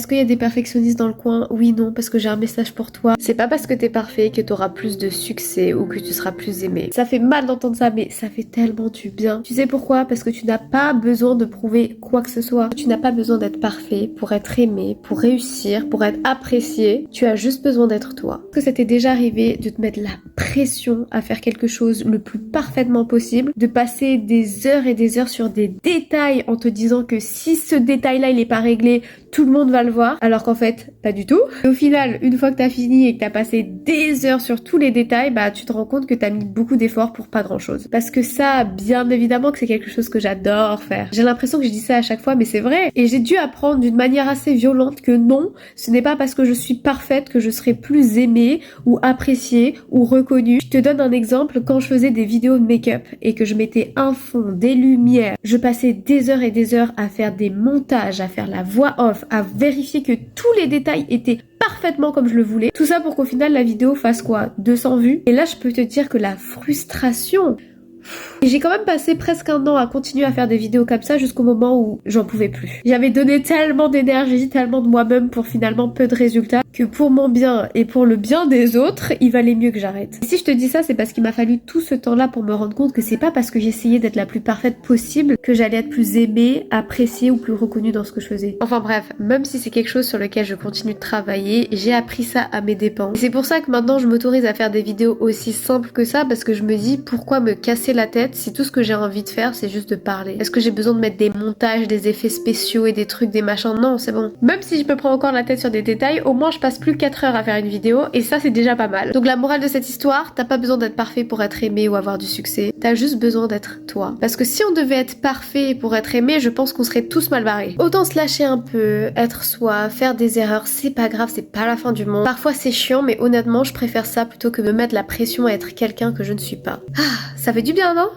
Est-ce qu'il y a des perfectionnistes dans le coin? Oui, non, parce que j'ai un message pour toi. C'est pas parce que t'es parfait que t'auras plus de succès ou que tu seras plus aimé. Ça fait mal d'entendre ça, mais ça fait tellement du bien. Tu sais pourquoi? Parce que tu n'as pas besoin de prouver quoi que ce soit. Tu n'as pas besoin d'être parfait pour être aimé, pour réussir, pour être apprécié. Tu as juste besoin d'être toi. Est-ce que ça t'est déjà arrivé de te mettre la pression à faire quelque chose le plus parfaitement possible, de passer des heures et des heures sur des détails en te disant que si ce détail-là il est pas réglé, tout le monde va le voir, alors qu'en fait, pas du tout. Et au final, une fois que t'as fini et que t'as passé des heures sur tous les détails, bah tu te rends compte que t'as mis beaucoup d'efforts pour pas grand chose. Parce que ça, bien évidemment que c'est quelque chose que j'adore faire. J'ai l'impression que je dis ça à chaque fois, mais c'est vrai. Et j'ai dû apprendre d'une manière assez violente que non, ce n'est pas parce que je suis parfaite que je serai plus aimée ou appréciée ou reconnue. Je te donne un exemple, quand je faisais des vidéos de make-up et que je mettais un fond, des lumières, je passais des heures et des heures à faire des montages, à faire la voix off, à vérifier que tous les détails étaient parfaitement comme je le voulais. Tout ça pour qu'au final la vidéo fasse quoi? 200 vues. Et là je peux te dire que la frustration... Et j'ai quand même passé presque un an à continuer à faire des vidéos comme ça jusqu'au moment où j'en pouvais plus. J'avais donné tellement d'énergie, tellement de moi-même pour finalement peu de résultats que pour mon bien et pour le bien des autres, il valait mieux que j'arrête. Et si je te dis ça, c'est parce qu'il m'a fallu tout ce temps-là pour me rendre compte que c'est pas parce que j'essayais d'être la plus parfaite possible que j'allais être plus aimée, appréciée ou plus reconnue dans ce que je faisais. Enfin bref, même si c'est quelque chose sur lequel je continue de travailler, j'ai appris ça à mes dépens. Et c'est pour ça que maintenant je m'autorise à faire des vidéos aussi simples que ça, parce que je me dis pourquoi me casser la tête si tout ce que j'ai envie de faire c'est juste de parler. Est-ce que j'ai besoin de mettre des montages, des effets spéciaux et des trucs, des machins? Non, c'est bon. Même si je me prends encore la tête sur des détails, au moins je passe plus 4 heures à faire une vidéo et ça c'est déjà pas mal. Donc la morale de cette histoire, t'as pas besoin d'être parfait pour être aimé ou avoir du succès. T'as juste besoin d'être toi. Parce que si on devait être parfait pour être aimé, je pense qu'on serait tous mal barrés. Autant se lâcher un peu, être soi, faire des erreurs, c'est pas grave, c'est pas la fin du monde. Parfois c'est chiant, mais honnêtement je préfère ça plutôt que me mettre la pression à être quelqu'un que je ne suis pas. Ah, ça fait du bien, non?